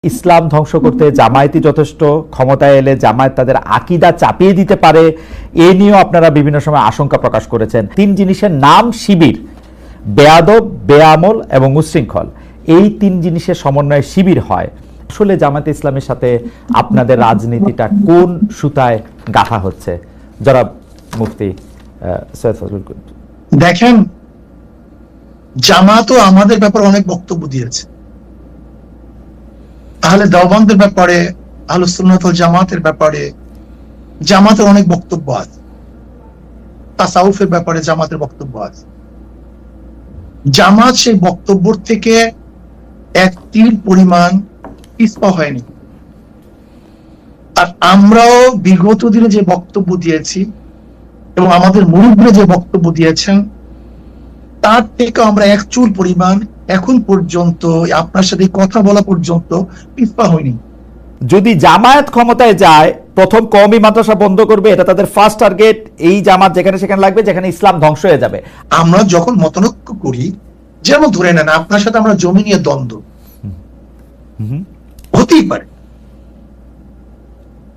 ইসলাম ধ্বংস করতে জামায়াতি যথেষ্ট, ক্ষমতায় এলে জামায়াত তাদের আকীদা চাপিয়ে দিতে পারে, এ নিয়েও আপনারা বিভিন্ন সময় আশঙ্কা প্রকাশ করেছেন। তিন জিনিসের নাম শিবির: বেয়াদব, বেআমল এবং উচ্ছৃঙ্খল। এই তিন জিনিসের সমন্বয়ে শিবির হয়। আসলে জামায়াতে ইসলামের সাথে আপনাদের রাজনীতিটা কোন সুতায় গাঁথা হচ্ছে? জনাব মুফতি সৈয়দ ফজলুল করিম। দেখেন, জামাতও আমাদের ব্যাপারে অনেক বক্তব্য দিয়েছে। আহলে দেওবন্দের ব্যাপারে, আহলুস সুন্নাত ওয়াল জামাতের ব্যাপারে জামাতের অনেক বক্তব্য আছে। তাসাউফের ব্যাপারে জামাতের বক্তব্য আছে। জামাত সেই বক্তব্য থেকে এক তিল পরিমাণ পিছপা হয়নি। আর আমরাও বিগত দিনে যে বক্তব্য দিয়েছি এবং আমাদের মুরব্বিরা যে বক্তব্য দিয়েছেন, তার থেকে আমরা এক চুল পরিমাণ এখন পর্যন্ত আপনার সাথে কথা বলা পর্যন্ত পিছপা হয়নি। যদি জামায়াত ক্ষমতায় যায়, প্রথম কওমি মাদ্রাসা বন্ধ করবে, এটা তাদের ফার্স্ট টার্গেট। এই জামাত যেখানে সেখানে লাগবে, যেখানে ইসলাম ধ্বংস হয়ে যাবে। আমরা যখন মতানৈক্য করি, যেমন ধরে নেন আপনার সাথে আমরা জমি নিয়ে দ্বন্দ্ব হতেই পারে,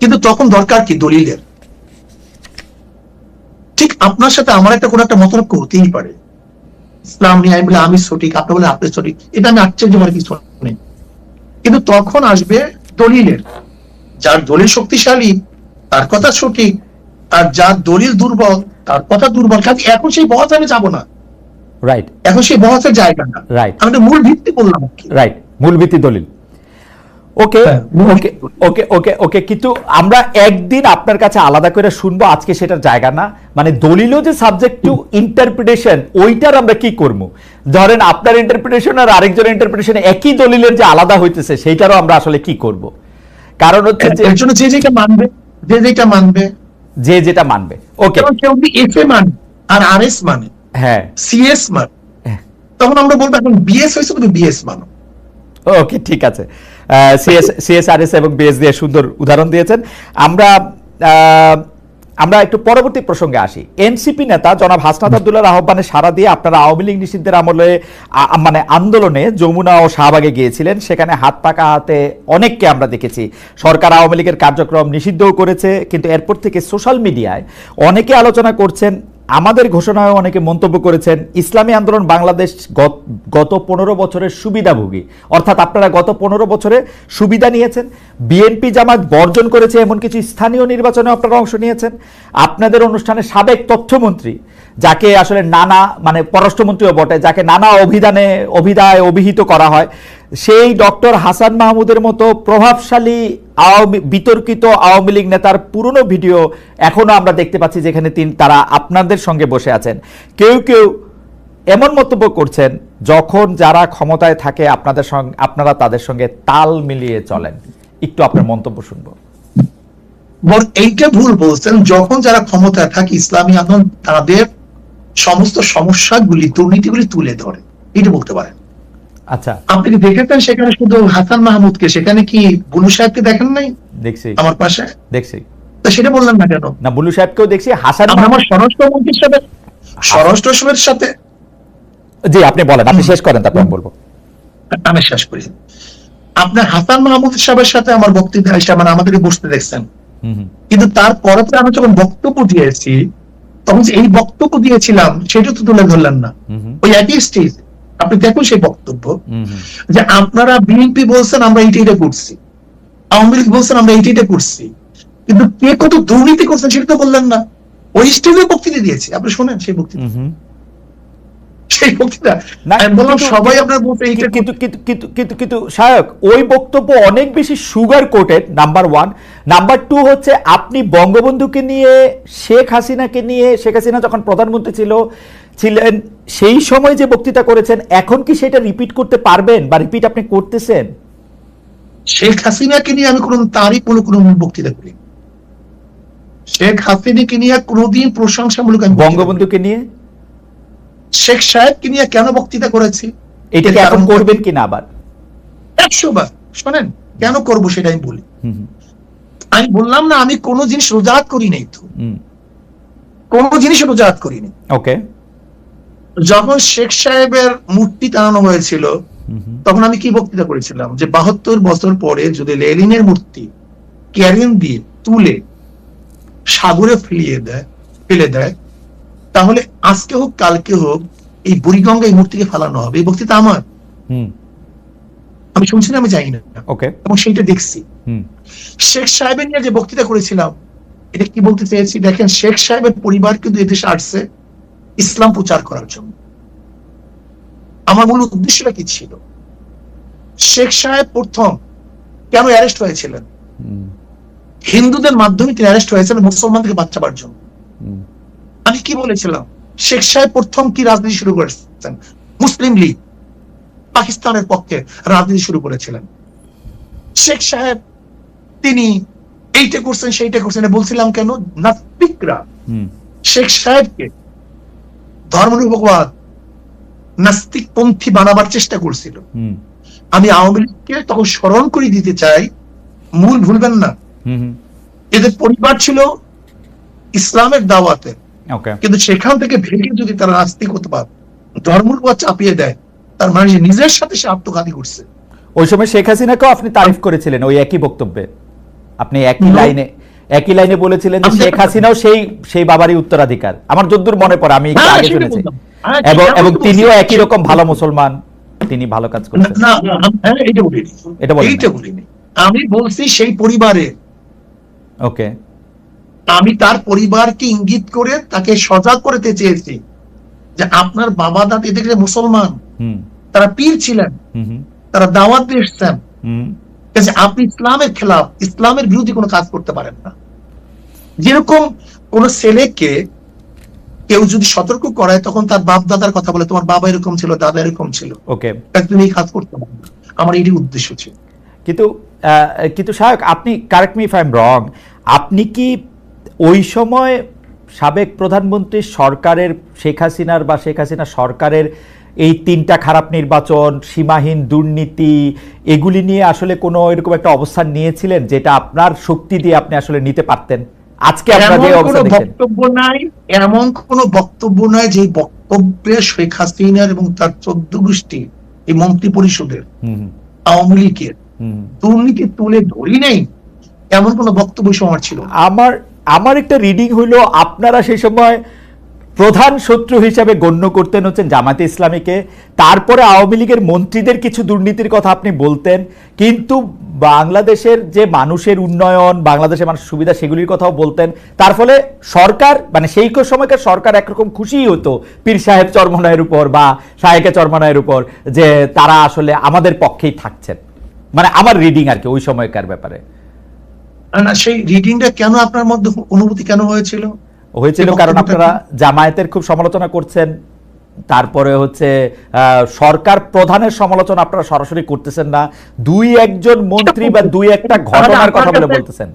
কিন্তু তখন দরকার কি দলিলের। ঠিক আপনার সাথে আমার একটা কোনো একটা মতানৈক্য হতেই পারে, ইসলাম নিয়ে আমি বলে আমি সঠিক, আপনি বলে আপনি সঠিক, এটা আমি আশ্চর্য মনে কিছু নেই। কিন্তু তখন আসবে দলিলের। যার দলিল শক্তিশালী তার কথা সঠিক, আর যার দলিল দুর্বল তার কথা দুর্বল। কাজে এখন সেই বহস আমি যাবো না। রাইট, এখন সেই বহসের জায়গা না। রাইট, আমি মূল ভিত্তি বললাম। রাইট, মূল ভিত্তি দলিল। ওকে ওকে ওকে ওকে ওকে কিন্তু আমরা একদিন আপনার কাছে আলাদা করে শুনবো, আজকে সেটার জায়গা না। মানে দলিলও যে সাবজেক্ট টু ইন্টারপ্রিটেশন, ওইটার আমরা কি করব? ধরেন আপনার ইন্টারপ্রিটেশন আর আরেকজনের ইন্টারপ্রিটেশন একই দলিলের যে আলাদা হইতেছে, সেইটারও আমরা আসলে কি করব? কারণ হচ্ছে যে এর জন্য যে যেটা মানবে, যে যেটা মানবে, যে যেটা মানবে। ওকে, কেউ যদি এফ এ মানে আর আর এস মানে, হ্যাঁ, সিএস মানে, তখন আমরা বলবো এখন বিএস হয়েছে কিন্তু বিএস মানো। ওকে, ঠিক আছে। সিএসআরএস এবং বিএস দিয়ে সুন্দর উদাহরণ দিয়েছেন। আমরা একটু পরবর্তী প্রসঙ্গে আসি। এনসিপি নেতা জনাব হাসনাত আব্দুল্লাহর আহ্বানে সাড়া দিয়ে আপনারা আওয়ামী লীগ নিষিদ্ধের আমলে মানে আন্দোলনে যমুনা ও শাহবাগে গিয়েছিলেন। সেখানে হাত পাকা হাতে অনেককে আমরা দেখেছি। সরকার আওয়ামী লীগের কার্যক্রম নিষিদ্ধও করেছে, কিন্তু এরপর থেকে সোশ্যাল মিডিয়ায় অনেকে আলোচনা করছেন, আমাদের ঘোষণায় অনেকে মন্তব্য করেছেন, ইসলামী আন্দোলন বাংলাদেশ গত 15 বছরের সুবিধাভোগী, অর্থাৎ আপনারা গত 15 বছরে সুবিধা নিয়েছেন। বিএনপি জামাত বর্জন করেছে এমন কিছু স্থানীয় নির্বাচনে আপনারা অংশ নিয়েছেন। আপনাদের অনুষ্ঠানে সাবেক তথ্যমন্ত্রী, যাকে আসলে নানা মানে পররাষ্ট্রমন্ত্রীও বটে, যাকে নানা অভিধায় অভিহিত করা হয়, সেই ডক্টর হাসান মাহমুদের মতো প্রভাবশালী বিতর্কিত আওয়ামী লীগ নেতার পুরনো ভিডিও এখনো আমরা দেখতে পাচ্ছি, যেখানে তারা আপনাদের সঙ্গে বসে আছেন। কেউ কেউ এমন মন্তব্য করছেন, যখন যারা ক্ষমতায় থাকে আপনারা তাদের সঙ্গে তাল মিলিয়ে চলেন। একটু আপনার মন্তব্য শুনবো। এইটা ভুল বলছেন। যখন যারা ক্ষমতায় থাকে, ইসলামী আন্দোলন তাদের সমস্ত সমস্যাগুলি, দুর্নীতিগুলি তুলে ধরে, এটা বলতে পারেন। আচ্ছা, আপনি কি দেখেছেন সেখানে শুধু হাসান মাহমুদকে, সেখানে কি বুলু সাহেবকে দেখেন নাই? দেখছি, আমার পাশে দেখছি। তো সেটা বললেন না কেন? না, বুলু সাহেবকেও দেখছি। হাসান আমার স্বরাষ্ট্রমন্ত্রীর সাথে, স্বরাষ্ট্রের সাথে। জি, আপনি বলেন, আপনি শেষ করেন, তারপর বলবো। আমি শেষ করি। আপনার হাসান মাহমুদ সাহেবের সাথে আমার বক্তৃতা মানে আমাদেরকে বসতে দেখছেন, কিন্তু তারপরে আমি যখন বক্তব্য দিয়েছি, তখন এই বক্তব্য দিয়েছিলাম সেটা তো তুলে ধরলেন না। ওই একই স্টেজ আপনি দেখুন সেই বক্তব্য, যে আপনারা বিএনপি বলছেন আমরা এইটা করছি, আওয়ামী লীগ বলছেন আমরা এইটা করছি, কিন্তু কে কত দুর্নীতি করছেন সেটা তো বললেন না। ওই স্টেজে বক্তৃতা দিয়েছি, আপনি শোনেন সেই বক্তৃতা। সবাই আপনার কিন্তু শায়ক, ওই বক্তব্য অনেক বেশি সুগার কোটেড, নাম্বার 1। নাম্বার 2 হচ্ছে, আপনি বঙ্গবন্ধুকে নিয়ে, শেখ হাসিনা যখন প্রধানমন্ত্রী ছিলেন সেই সময় যে বক্তৃতা করেছেন, এখন কি সেটা রিপিট করতে পারবেন, বা রিপিট আপনি করতেছেন? শেখ হাসিনাকে নিয়ে আমি তারই কোনো বক্তৃতা করি। শেখ হাসিনাকে নিয়ে কোনোদিন প্রশংসামূলক। বঙ্গবন্ধুকে নিয়ে, শেখ সাহেবকে নিয়ে কেন বক্তৃতা করেছি, এটা কি এখন করবেন কিনা আবার? 100 বার শোনেন, কেন করব সেটা আমি বলি। আমি বললাম না আমি কোনো জিনিস রোজাত করি নাই, তো কোনো জিনিস রোজাত করিনি। ওকে, যখন শেখ সাহেবের মূর্তি টানানো হয়েছিল তখন আমি কি বক্তৃতা করেছিলাম যে 72 বছর পরে যদি লেনিনের মূর্তি ক্যারেন দিয়ে তুলে সাগরে ফেলে দেয় তাহলে আজকে হোক কালকে হোক এই বুড়িগঙ্গা এই মূর্তিকে ফেলানো হবে। এই বক্তৃতা আমার, আমি শুনছি না, আমি জানি না, এবং সেইটা দেখছি। শেখ সাহেবের নিয়ে যে বক্তৃতা করেছিলাম এটা কি বলতে চেয়েছি দেখেন, শেখ সাহেবের পরিবার কিন্তু এদেশে আসছে ইসলাম প্রচার করার জন্য। আমার মূল উদ্দেশ্যটা কি ছিল? শেখ সাহেব প্রথম কেন অ্যারেস্ট হয়েছিলেন? হিন্দুদের মাধ্যমে তিনি অ্যারেস্ট হয়েছেন মুসলমানদেরকে বাঁচাবার জন্য। আমি কি বলেছিলাম? শেখ সাহেব প্রথম কি রাজনীতি শুরু করেছেন? মুসলিম লীগ, পাকিস্তানের পক্ষে রাজনীতি শুরু করেছিলেন। শেখ সাহেব তিনি এইটা করছেন সেইটা করছেন বলছিলাম কেন? নাস্তিকরা শেখ সাহেবকে ধর্মনিরপেক্ষবাদ নাস্তিক পন্থী বানাবার চেষ্টা করছিল। আমি আওয়ামী লীগকে তখন স্মরণ করে দিতে চাই, মূল ভুলবেন না, এদের পরিবার ছিল ইসলামের দাওয়াতে, কিন্তু সেখান থেকে ভেঙে যদি তারা নাস্তিকতাবাদ ধর্মনিরপেক্ষবাদ চাপিয়ে দেয় তার মানে নিজের সাথে সে আত্মঘাতী করছে। ওই সময় শেখ হাসিনাকেও আপনি তারিফ করেছিলেন ওই একই বক্তব্যে, আপনি একই লাইনে বলেছিলেন যে শেখ হাসিনাও সেই বাবারই উত্তরাধিকার। আমার যদ্দূর মনে পড়ে, আমি একটু আগে শুনেছি, এবং তিনিও একই রকম ভালো মুসলমান, তিনি ভালো কাজ করছেন। এটা বলিনি, আমি বলছি সেই পরিবারে, ওকে, আমি তার পরিবারকে ইঙ্গিত করে তাকে সজাগ করতে চেয়েছি যে আপনার বাবা দাদি দেখলে মুসলমান, তারা পীর ছিলেন, তারা দাওয়াত দিয়ে এসছেন, আপনি ইসলামের খেলাফ, ইসলামের বিরোধী কোনো কাজ করতে পারেন না। যেরকম কোন ছেলেকে কেউ যদি সতর্ক করায় তখন তার বাপ দাদার কথা বলে, তোমার বাবা এরকম ছিল, দাদা এরকম ছিল, ওকে, তুমি এই কাজ করতে পারো না। আমার এটাই উদ্দেশ্য ছিল। কিন্তু সাহেব, আপনি correct me if I am রং, আপনি কি ওই সময় সাবেক প্রধানমন্ত্রী সরকারের শেখ হাসিনা সরকারের এই 3টা খারাপ নির্বাচন, সীমাহীন দুর্নীতি, এগুলি নিয়ে আসলে কোনো এরকম একটা অবস্থান নিয়েছিলেন যেটা আপনার শক্তি দিয়ে আপনি আসলে নিতে পারতেন? আজকে আপনারা যে অবস্থা দেখেন, এমন কোন বক্তব্য নাই যে বক্তব্যে শেখ হাসিনার এবং তার 14 গোষ্ঠী এই মন্ত্রী পরিষদের আওয়ামী লীগের দুর্নীতি তুলে ধরি নাই, এমন কোন বক্তব্য আমার ছিল। আমার একটা রিডিং হইলো আপনারা সেই সময় প্রধান শত্রু হিসাবে গণ্য করতেন হচ্ছেন জামায়াতে ইসলামীকে, তারপরে আওয়ামী লীগের মন্ত্রীদের কিছু দুর্নীতির কথা আপনি বলতেন, কিন্তু বাংলাদেশের যে মানুষের উন্নয়ন, বাংলাদেশের মানুষের সুবিধা, সেগুলির কথাও বলতেন। তার ফলে সরকার, মানে সেই সময়কার সরকার একরকম খুশিই হতো পীর সাহেব চরমনায়ের উপর বা শায়েকে চরমনায়ের উপর, যে তারা আসলে আমাদের পক্ষেই থাকছেন। মানে আমার রিডিং আর কি ওই সময়কার ব্যাপারে। সেই রিডিংটা কেন আপনার মধ্যে অনুভূতি কেন হয়েছিল? কারণ আপনারা জামায়াতের খুব সমালোচনা করছেন, তারপরে হচ্ছে সরকার প্রধানের সমালোচনা আপনারা সরাসরি করতেছেন না, 2-1 মন্ত্রী বা 2-1টা ঘটনার কথা বলে বলতেছেন।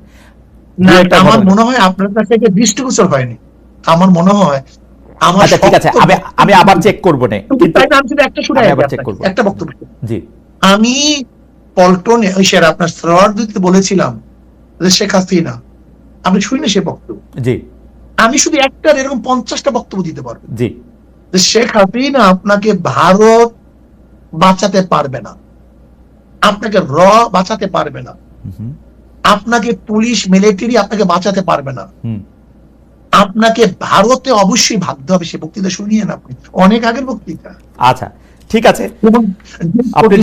আমার মনে হয় আপনার কাছে দৃষ্টিগোচর হয়নি, আমার মনে হয়। আচ্ছা ঠিক আছে, আমি আবার চেক করবো না, একটা বক্তব্য। জি, আমি পল্টনে আপনার দিতে বলেছিলাম যে শেখ হাসিনা, আপনি শুনি না সে বক্তব্য? জি, আমি শুধু একটা এরকম 50টা বক্তব্য দিতে পারবো। জি, শেখ হাসিনা আপনাকে ভারত বাঁচাতে পারবে না, আপনাকে বাঁচাতে পারবে না, আপনাকে পুলিশ মিলিটারি আপনাকে বাঁচাতে পারবে না, আপনাকে ভারতে অবশ্যই ভাবতে হবে। সে বক্তৃতা শুনিয়েন আপনি, অনেক আগের বক্তৃতা। আচ্ছা ঠিক আছে, আপনি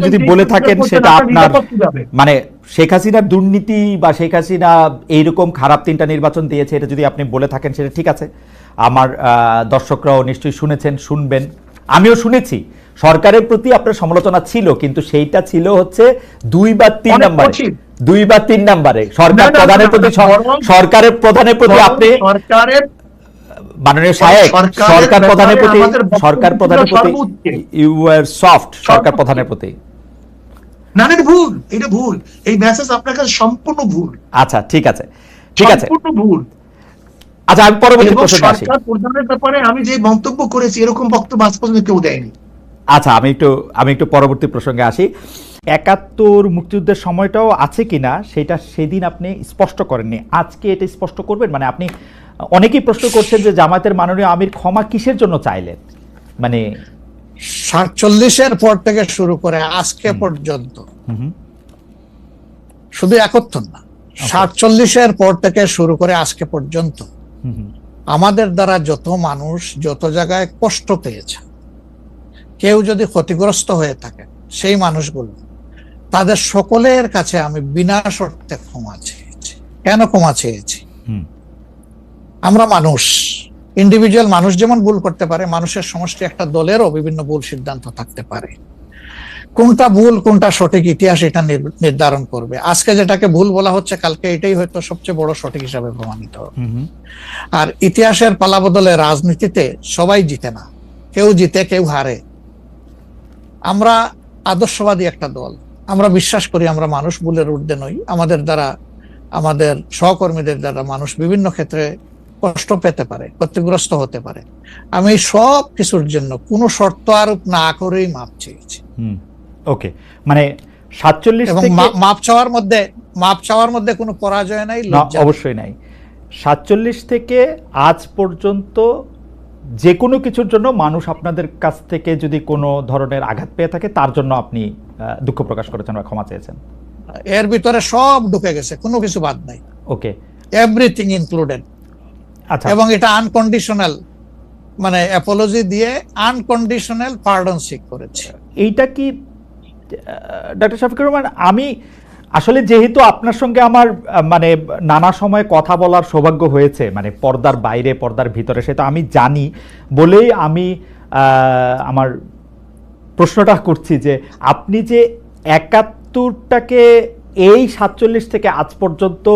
যদি বলে থাকেন সেটা আপনার, মানে শেখ হাসিনার দুর্নীতি বা শেখ হাসিনা এইরকম খারাপ 3টা নির্বাচন দিয়েছে, এটা যদি আপনি বলে থাকেন সেটা ঠিক আছে। আমার দর্শকরাও নিশ্চয়ই শুনেছেন, শুনবেন, আমিও শুনেছি সরকারের প্রতি আপনার সমালোচনা ছিল, কিন্তু সেইটা ছিল হচ্ছে 2 বা 3 নাম্বারে সরকারের প্রধানের প্রতি আপনি মাননীয় সাহেব, সরকার প্রধানের প্রতি ইউ আর সফট, সরকার প্রধানের প্রতি। না না, ভুল, এটা ভুল, এই মেসেজ আপনার কাছে সম্পূর্ণ ভুল। আচ্ছা ঠিক আছে, সম্পূর্ণ ভুল। আচ্ছা আমি পরবর্তী প্রশ্নে আসি। সরকার প্রধানের ব্যাপারে আমি যে মন্তব্য করেছি এরকম বক্তব্য আজ পর্যন্ত কেউ দেয়নি। আচ্ছা আমি একটু পরবর্তী প্রসঙ্গে আসি। 71 মুক্তিযুদ্ধের সময়টাও আছে কিনা সেটা সেদিন আপনি স্পষ্ট করেননি, আজকে এটা স্পষ্ট করবেন? মানে আপনি, অনেকেই প্রশ্ন করছেন যে জামায়াতের মাননীয় আমির ক্ষমা কিসের জন্য চাইলেন, মানে 47-এর পর থেকে শুরু করে আজকে পর্যন্ত, শুধু 71 না, 47-এর পর থেকে শুরু করে আজকে পর্যন্ত আমাদের দ্বারা যত মানুষ যত জায়গায় কষ্ট পেয়েছে, কেউ যদি ক্ষতিগ্রস্ত হয়ে থাকে, সেই মানুষগুলো তাদের সকলের কাছে আমি বিনা শর্তে ক্ষমা চেয়েছি। কেন ক্ষমা চেয়েছি? আমরা মানুষ, ইন্ডিভিজুয়াল মানুষ যেমন ভুল করতে পারে, মানুষের সমষ্টি একটা দলেরও বিভিন্ন ভুল সিদ্ধান্ত থাকতে পারে। কোনটা ভুল কোনটা সঠিক ইতিহাস এটা নির্ধারণ করবে। আজকে যেটাকে ভুল বলা হচ্ছে, কালকে এটাই হয়তো সবচেয়ে বড় সঠিক হিসাবে প্রমাণিত হবে। আর ইতিহাসের পালাবদলে রাজনীতিতে সবাই জিতে না, কেউ জিতে কেউ হারে। আমরা আদর্শবাদী একটা দল, আমরা বিশ্বাস করি আমরা মানুষ ভুলের ঊর্ধ্বে নই। আমাদের দ্বারা, আমাদের সহকর্মীদের দ্বারা মানুষ বিভিন্ন ক্ষেত্রে কষ্ট পেতে পারে, ক্ষতিগ্রস্ত হতে পারে। আমি সব কিছুর জন্য কোনো শর্ত আরোপ না করেই মাপ চেয়েছি। ওকে, মানে 47 এবং থেকে মাপ চাওয়ার মধ্যে কোনো পরাজয় নাই, লজ্জা অবশ্যই নাই। 47 থেকে আজ পর্যন্ত যে কোনো কিছুর জন্য মানুষ আপনাদের কাছ থেকে যদি কোনো ধরনের আঘাত পেয়ে থাকে, তার জন্য আপনি দুঃখ প্রকাশ করেছেন বা ক্ষমা চেয়েছেন। এর ভিতরে সব ঢুকে গেছে, কোনো কিছু বাদ নাই। ওকে, এভরিথিং ইনক্লুডেড। আচ্ছা, এবং এটা আনকন্ডিশনাল, মানে অ্যাপোলজি দিয়ে আনকন্ডিশনাল পার্ডন সিক করেছে। এইটা কি ডক্টর শফিকুর রহমান, আমি আসলে যেহেতু আপনার সঙ্গে আমার মানে নানা সময় কথা বলার সৌভাগ্য হয়েছে, মানে পর্দার বাইরে পর্দার ভিতরে, সেটা আমি জানি বলেই আমি আমার প্রশ্নটা করছি যে আপনি যে 71টাকে এই 47 থেকে আজ পর্যন্ত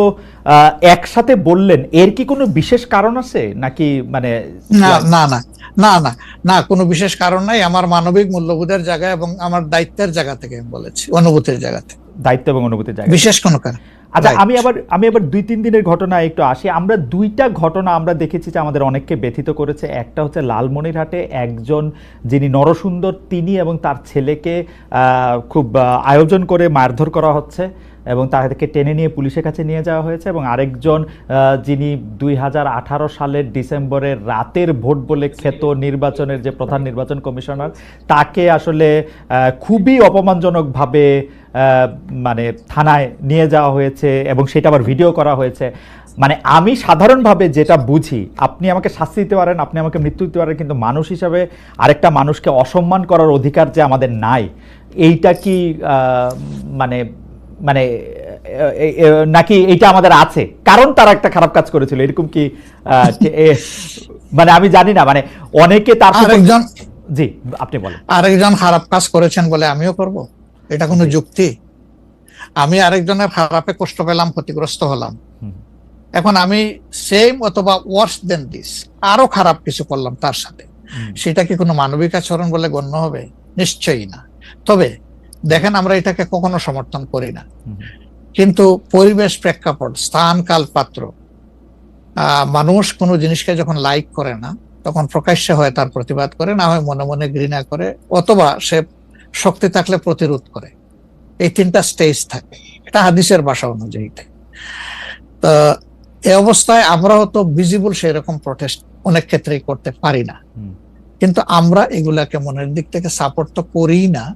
একসাথে বললেন, এর কি কোনো বিশেষ কারণ আছে নাকি? মানে না না না না না না, কোনো বিশেষ কারণ নাই। আমার মানবিক মূল্যবোধের জায়গা এবং আমার দায়িত্বের জায়গা থেকে আমি বলেছি, অনুভূতির জায়গা থেকে। দায়িত্ব এবং অনুভূতির জায়গা, বিশেষ কোনো কারণ। আচ্ছা, আমি আবার 2-3 দিনের ঘটনা একটু আসি। আমরা দুইটা ঘটনা আমরা দেখেছি যে আমাদের অনেককে ব্যথিত করেছে। একটা হচ্ছে লালমনিরহাটে একজন যিনি নরসুন্দর, তিনি এবং তার ছেলেকে খুব আয়োজন করে মারধর করা হচ্ছে এবং তাদেরকে টেনে নিয়ে পুলিশের কাছে নিয়ে যাওয়া হয়েছে। এবং আরেকজন যিনি 2018 সালের ডিসেম্বরের রাতের ভোট বলে খ্যাত নির্বাচনের যে প্রধান নির্বাচন কমিশনার, তাকে আসলে খুবই অপমানজনকভাবে মানে থানায় নিয়ে যাওয়া হয়েছে এবং সেটা আবার ভিডিও করা হয়েছে। মানে আমি সাধারণভাবে যেটা বুঝি, আপনি আমাকে শাস্তি দিতে পারেন, আপনি আমাকে মৃত্যু দিতে পারেন, কিন্তু মানুষ হিসাবে আরেকটা মানুষকে অসম্মান করার অধিকার যে আমাদের নাই, এইটা কি মানে মানে নাকি এইটা আমাদের আছে কারণ তারা একটা খারাপ কাজ করেছিল, এরকম কি? মানে আমি জানি না, মানে অনেকে তার আরেকজন, জি আপনি বলেন। আরেকজন খারাপ কাজ করেছেন বলে আমিও করব, এটা কোনো যুক্তি? আমি আরেকজনের খারাপে কষ্ট পেলাম, ক্ষতিগ্রস্ত হলাম, এখন আমি সেম অথবা ওয়ার্স দেন দিস আরো খারাপ কিছু করলাম তার সাথে, সেটা কি কোনো মানবিক আচরণ বলে গণ্য হবে? নিশ্চয়ই না। তবে দেখেন, আমরা এটাকে কখনো সমর্থন করি না, কিন্তু পরিবেশ, প্রেক্ষাপট, স্থান, কাল, পাত্র, মানুষ কোনো জিনিসকে যখন লাইক করে না, তখন প্রকাশ্যে হয় তার প্রতিবাদ করে, না হয় মনে মনে ঘৃণা করে, অথবা সে শক্তি থাকলে প্রতিরোধ করে। এই 3টা স্টেজ থাকে, এটা হাদিসের ভাষা অনুযায়ী। তো এই অবস্থায় আমরা হয়তো ভিজিবল সেরকম প্রটেস্ট অনেক ক্ষেত্রেই করতে পারি না, কিন্তু আমরা এগুলাকে মনের দিক থেকে সাপোর্ট তো করি না,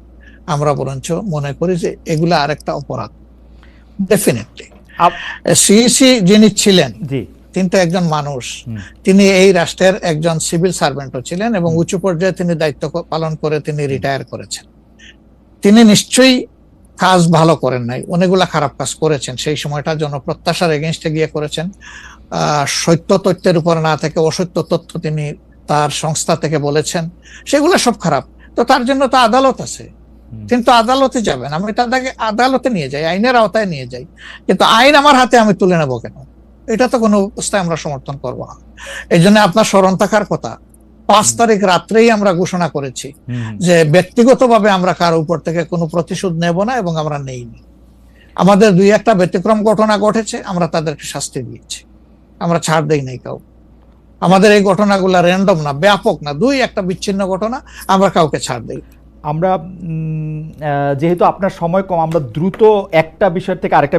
আমরা বরঞ্চ মনে করি যে এগুলা আরেকটা অপরাধ। ডেফিনেটলি সিইসি যিনি ছিলেন, তিনি তো একজন মানুষ, তিনি এই রাষ্ট্রের একজন সিভিল সার্ভেন্টও ছিলেন এবং উঁচু পর্যায়ে তিনি দায়িত্ব পালন করে তিনি রিটায়ার করেছেন। তিনি নিশ্চয়ই কাজ ভালো করেন নাই, অনেকগুলা খারাপ কাজ করেছেন। সেই সময়টা জনপ্রত্যাশার এগেইনস্টে গিয়ে করেছেন। সত্য তথ্যের উপর না থেকে অসত্য তথ্য তিনি তার সংস্থা থেকে বলেছেন, সেগুলো সব খারাপ। তো তার জন্য তো আদালত আছে, কিন্তু আদালতে যাবেন, আমি তাদেরকে আদালতে নিয়ে যাই, আইনের আওতায় নিয়ে যাই, কিন্তু আইন আমার হাতে আমি তুলে নেবো কেন? এটা তো কোনো অবস্থায় আমরা সমর্থন করবো না। এই জন্য আপনার স্মরণ থাকার কথা, 5 তারিখ রাত্রেই আমরা ঘোষণা করেছি যে ব্যক্তিগতভাবে আমরা কারো উপর থেকে কোনো প্রতিশোধ নেব না এবং আমরা নেইনি। আমাদের 2-1টা ব্যতিক্রম ঘটনা ঘটেছে, আমরা তাদেরকে শাস্তি দিয়েছি, আমরা ছাড় দেই নাই কাউ। আমাদের এই ঘটনাগুলো র্যান্ডম না, ব্যাপক না, 2-1টা বিচ্ছিন্ন ঘটনা, আমরা কাউকে ছাড় দেই। আমরা যেহেতু আপনার সময় কম, আমরা দ্রুত একটা বিষয় থেকে আরেকটা